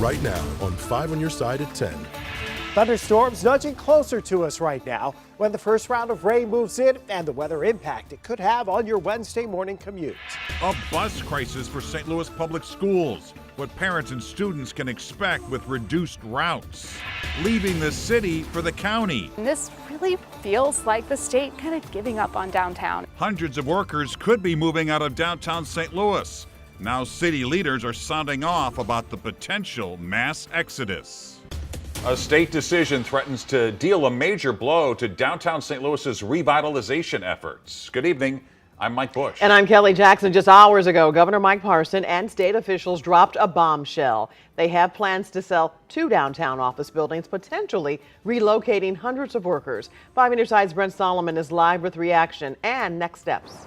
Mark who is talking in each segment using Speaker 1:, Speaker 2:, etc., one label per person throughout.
Speaker 1: right now on 5 on your side at 10.
Speaker 2: Thunderstorms nudging closer to us right now when the first round of rain moves in and the weather impact it could have on your Wednesday morning commute.
Speaker 3: A bus crisis for St. Louis Public Schools. What parents and students can expect with reduced routes. Leaving the city for the county.
Speaker 4: And this really feels like the state kind of giving up on downtown.
Speaker 3: Hundreds of workers could be moving out of downtown St. Louis. Now city leaders are sounding off about the potential mass exodus.
Speaker 5: A state decision threatens to deal a major blow to downtown St. Louis's revitalization efforts. Good evening. I'm Mike Bush.
Speaker 6: And I'm Kelly Jackson. Just hours ago, Governor Mike Parson and state officials dropped a bombshell. They have plans to sell 2 downtown office buildings, potentially relocating hundreds of workers. 5 on your side's Brent Solomon is live with reaction and next steps.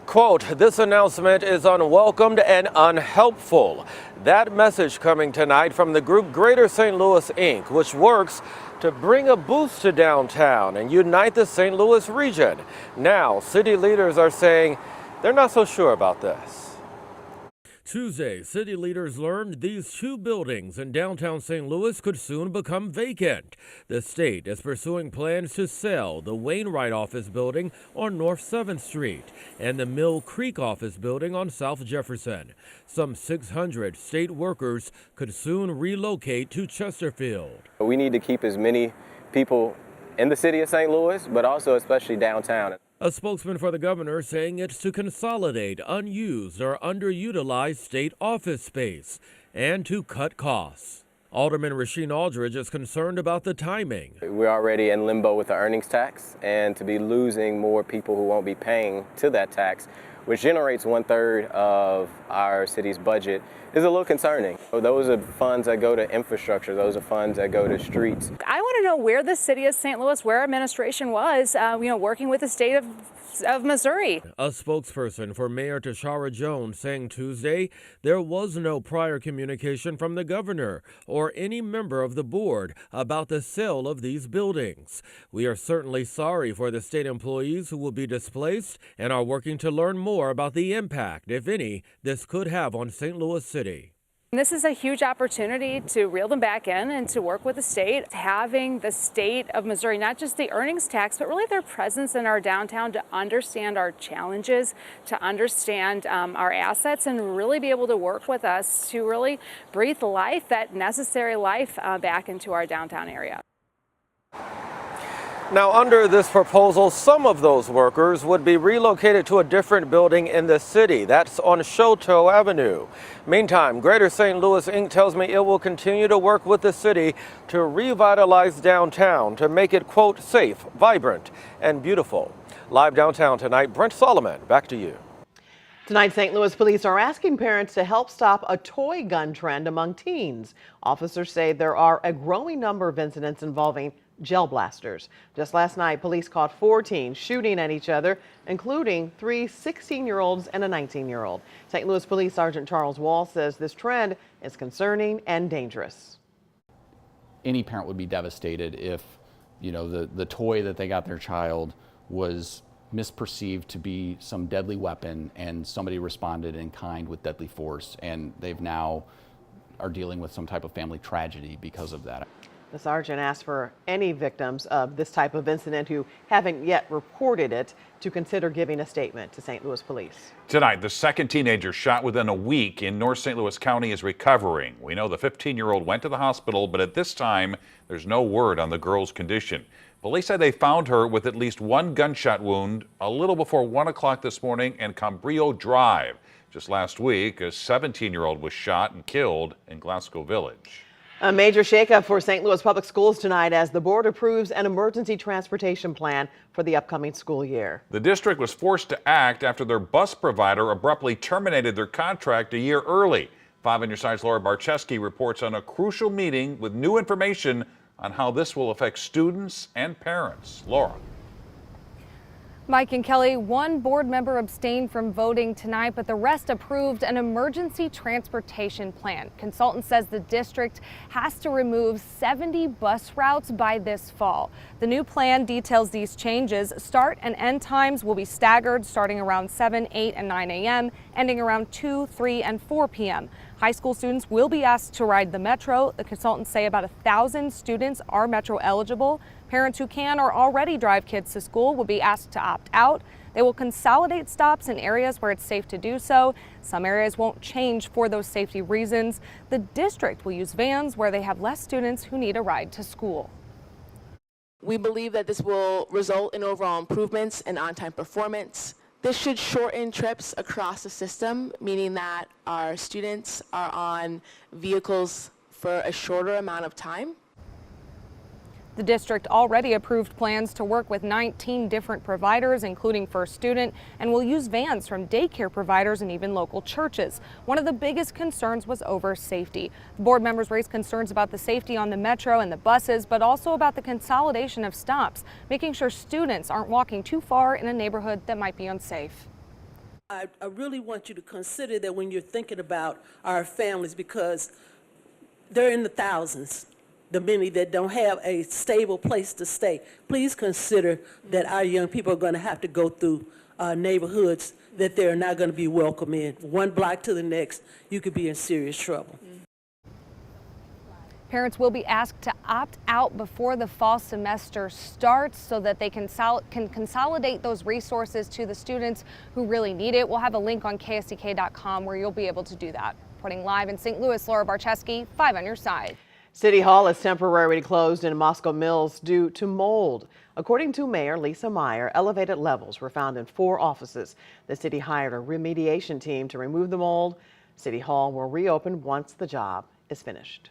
Speaker 7: Quote, this announcement is unwelcomed and unhelpful. That message coming tonight from the group Greater St. Louis, Inc., which works to bring a boost to downtown and unite the St. Louis region. Now, city leaders are saying they're not so sure about this.
Speaker 8: Tuesday, city leaders learned these 2 buildings in downtown St. Louis could soon become vacant. The state is pursuing plans to sell the Wainwright office building on North 7th Street and the Mill Creek office building on South Jefferson. Some 600 state workers could soon relocate to Chesterfield.
Speaker 9: We need to keep as many people in the city of St. Louis, but also especially downtown.
Speaker 8: A spokesman for the governor saying it's to consolidate unused or underutilized state office space and to cut costs. Alderman Rasheen Aldridge is concerned about the timing.
Speaker 9: We're already in limbo with the earnings tax, and to be losing more people who won't be paying to that tax, which generates 1/3 of our city's budget, is a little concerning. Those are funds that go to infrastructure. Those are funds that go to streets.
Speaker 4: I want to know where the city of St. Louis, where administration was, working with the state of Missouri.
Speaker 8: A spokesperson for Mayor Tashara Jones saying Tuesday there was no prior communication from the governor or any member of the board about the sale of these buildings. We are certainly sorry for the state employees who will be displaced and are working to learn more about the impact, if any, this could have on St. Louis City.
Speaker 4: This is a huge opportunity to reel them back in and to work with the state. Having the state of Missouri, not just the earnings tax, but really their presence in our downtown to understand our challenges, to understand our assets, and really be able to work with us to really breathe life, that necessary life, back into our downtown area.
Speaker 7: Now, under this proposal, some of those workers would be relocated to a different building in the city. That's on Choteau Avenue. Meantime, Greater St. Louis, Inc. tells me it will continue to work with the city to revitalize downtown to make it, quote, safe, vibrant, and beautiful. Live downtown tonight, Brent Solomon, back to you.
Speaker 6: Tonight, St. Louis police are asking parents to help stop a toy gun trend among teens. Officers say there are a growing number of incidents involving gel blasters. Just last night, police caught 4 teens shooting at each other, including 3 16-year-olds and a 19-year-old. St. Louis Police Sergeant Charles Wall says this trend is concerning and dangerous.
Speaker 10: Any parent would be devastated if, the toy that they got their child was misperceived to be some deadly weapon and somebody responded in kind with deadly force, and they've now are dealing with some type of family tragedy because of that.
Speaker 6: The sergeant asked for any victims of this type of incident who haven't yet reported it to consider giving a statement to St. Louis Police.
Speaker 5: Tonight, the second teenager shot within a week in North St. Louis County is recovering. We know the 15-year-old went to the hospital, but at this time, there's no word on the girl's condition. Police say they found her with at least 1 gunshot wound a little before 1 o'clock this morning in Cambrillo Drive. Just last week, a 17-year-old was shot and killed in Glasgow Village.
Speaker 6: A major shakeup for St. Louis Public Schools tonight as the board approves an emergency transportation plan for the upcoming school year.
Speaker 5: The district was forced to act after their bus provider abruptly terminated their contract a year early. 5 on your side's Laura Barczewski reports on a crucial meeting with new information on how this will affect students and parents. Laura.
Speaker 11: Mike and Kelly, 1 board member abstained from voting tonight, but the rest approved an emergency transportation plan. Consultant says the district has to remove 70 bus routes by this fall. The new plan details these changes. Start and end times will be staggered, starting around 7, 8, and 9 a.m., ending around 2, 3, and 4 p.m. High school students will be asked to ride the Metro. The consultants say about 1,000 students are Metro eligible. Parents who can or already drive kids to school will be asked to opt out. They will consolidate stops in areas where it's safe to do so. Some areas won't change for those safety reasons. The district will use vans where they have less students who need a ride to school.
Speaker 12: We believe that this will result in overall improvements in on-time performance. This should shorten trips across the system, meaning that our students are on vehicles for a shorter amount of time.
Speaker 11: The district already approved plans to work with 19 different providers, including First Student, and will use vans from daycare providers and even local churches. One of the biggest concerns was over safety. The board members raised concerns about the safety on the Metro and the buses, but also about the consolidation of stops, making sure students aren't walking too far in a neighborhood that might be unsafe.
Speaker 13: I really want you to consider that when you're thinking about our families, because they're in the thousands. The many that don't have a stable place to stay. Please consider that our young people are going to have to go through neighborhoods that they're not going to be welcome in. One block to the next, you could be in serious trouble.
Speaker 11: Parents will be asked to opt out before the fall semester starts so that they can consolidate those resources to the students who really need it. We'll have a link on KSDK.com where you'll be able to do that. Reporting live in St. Louis, Laura Barcheski, 5 on your side.
Speaker 6: City Hall is temporarily closed in Moscow Mills due to mold. According to Mayor Lisa Meyer, elevated levels were found in 4 offices. The city hired a remediation team to remove the mold. City Hall will reopen once the job is finished.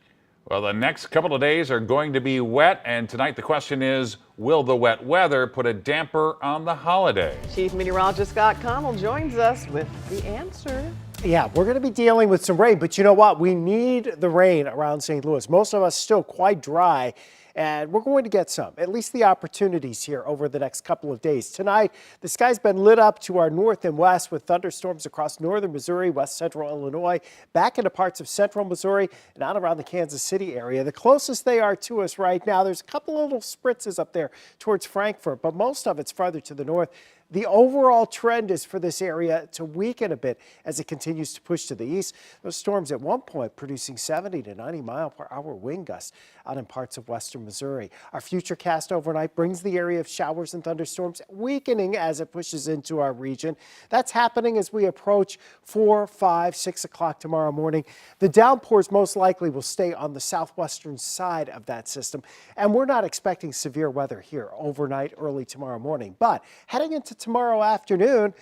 Speaker 5: Well, the next couple of days are going to be wet, and tonight the question is, will the wet weather put a damper on the holiday?
Speaker 6: Chief Meteorologist Scott Connell joins us with the answer.
Speaker 2: Yeah, we're going to be dealing with some rain, but you know what? We need the rain around St. Louis. Most of us still quite dry, and we're going to get some, at least the opportunities here over the next couple of days. Tonight, the sky's been lit up to our north and west with thunderstorms across northern Missouri, west central Illinois, back into parts of central Missouri, and out around the Kansas City area. The closest they are to us right now, there's a couple of little spritzes up there towards Frankfort, but most of it's farther to the north. The overall trend is for this area to weaken a bit as it continues to push to the east. Those storms at one point producing 70 to 90 mile per hour wind gusts out in parts of western Missouri. Our futurecast overnight brings the area of showers and thunderstorms weakening as it pushes into our region. That's happening as we approach 4, 5, 6 o'clock tomorrow morning. The downpours most likely will stay on the southwestern side of that system, and we're not expecting severe weather here overnight, early tomorrow morning. But heading into tomorrow afternoon,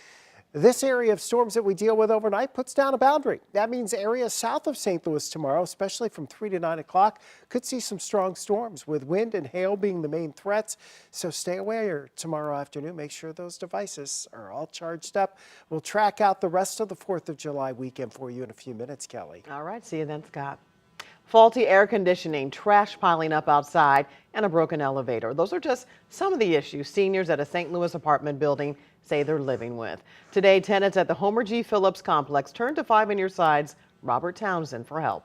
Speaker 2: this area of storms that we deal with overnight puts down a boundary. That means areas south of St. Louis tomorrow, especially from 3 to 9 o'clock, could see some strong storms with wind and hail being the main threats. So stay aware tomorrow afternoon. Make sure those devices are all charged up. We'll track out the rest of the 4th of July weekend for you in a few minutes, Kelly.
Speaker 6: All right, see you then, Scott. Faulty air conditioning, trash piling up outside, and a broken elevator. Those are just some of the issues seniors at a St. Louis apartment building say they're living with. Today, tenants at the Homer G. Phillips complex turned to 5 on Your Side's Robert Townsend for help.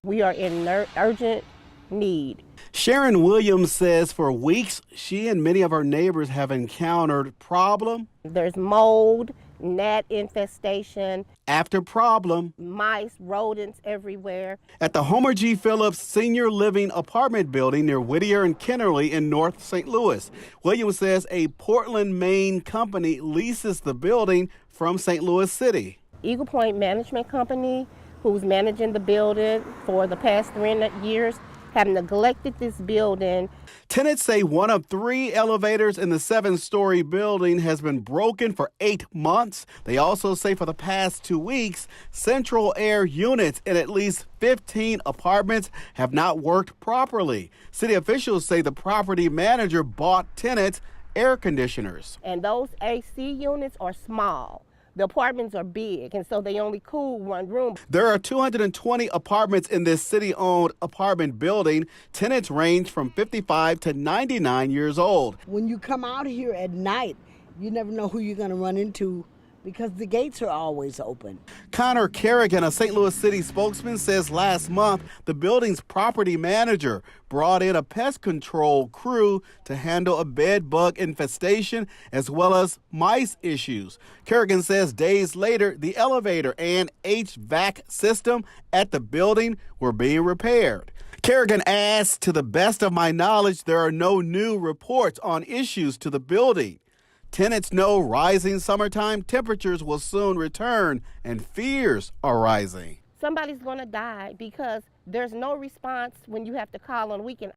Speaker 14: We are in urgent need.
Speaker 15: Sharon Williams says for weeks, she and many of her neighbors have encountered problem.
Speaker 14: There's mold, gnat infestation.
Speaker 15: After problem.
Speaker 14: Mice, rodents everywhere.
Speaker 15: At the Homer G. Phillips Senior Living Apartment Building near Whittier and Kennerly in North St. Louis. Williams says a Portland, Maine company leases the building from St. Louis City.
Speaker 14: Eagle Point Management Company, who's managing the building for the past 3 years, have neglected this building.
Speaker 15: Tenants say one of 3 elevators in the 7-story building has been broken for 8 months. They also say for the past 2 weeks, central air units in at least 15 apartments have not worked properly. City officials say the property manager bought tenants air conditioners.
Speaker 14: And those AC units are small. The apartments are big, and so they only cool one room.
Speaker 15: There are 220 apartments in this city-owned apartment building. Tenants range from 55 to 99 years old.
Speaker 16: When you come out here at night, you never know who you're going to run into because the gates are always open.
Speaker 15: Connor Kerrigan, a St. Louis City spokesman, says last month the building's property manager brought in a pest control crew to handle a bed bug infestation as well as mice issues. Kerrigan says days later, the elevator and HVAC system at the building were being repaired. Kerrigan adds, to the best of my knowledge, there are no new reports on issues to the building. Tenants know rising summertime temperatures will soon return, and fears are rising.
Speaker 14: Somebody's going to die because there's no response when you have to call on a weekend.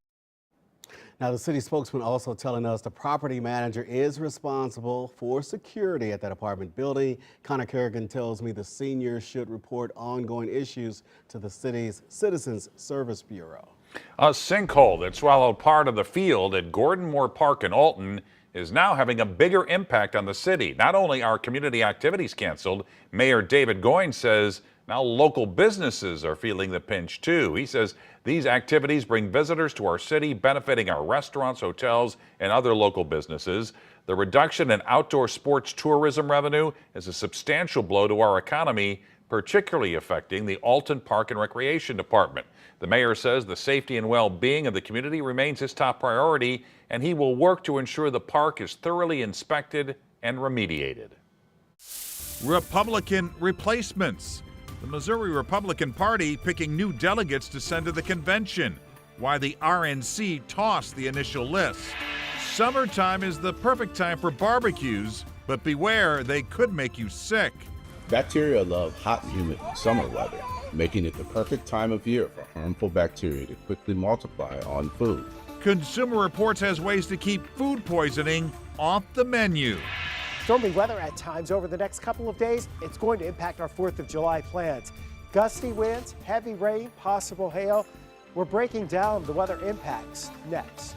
Speaker 17: Now, the city spokesman also telling us the property manager is responsible for security at that apartment building. Connor Kerrigan tells me the seniors should report ongoing issues to the city's Citizens Service Bureau.
Speaker 5: A sinkhole that swallowed part of the field at Gordon Moore Park in Alton is now having a bigger impact on the city. Not only are community activities canceled, Mayor David Goins says now local businesses are feeling the pinch too. He says these activities bring visitors to our city, benefiting our restaurants, hotels, and other local businesses. The reduction in outdoor sports tourism revenue is a substantial blow to our economy, particularly affecting the Alton Park and Recreation Department. The mayor says the safety and well-being of the community remains his top priority, and he will work to ensure the park is thoroughly inspected and remediated.
Speaker 3: Republican replacements. The Missouri Republican Party picking new delegates to send to the convention. Why the RNC tossed the initial list. Summertime is the perfect time for barbecues, but beware, they could make you sick.
Speaker 18: Bacteria love hot and humid summer weather, making it the perfect time of year for harmful bacteria to quickly multiply on food.
Speaker 3: Consumer Reports has ways to keep food poisoning off the menu.
Speaker 2: Stormy weather at times over the next couple of days. It's going to impact our 4th of July plans. Gusty winds, heavy rain, possible hail. We're breaking down the weather impacts next.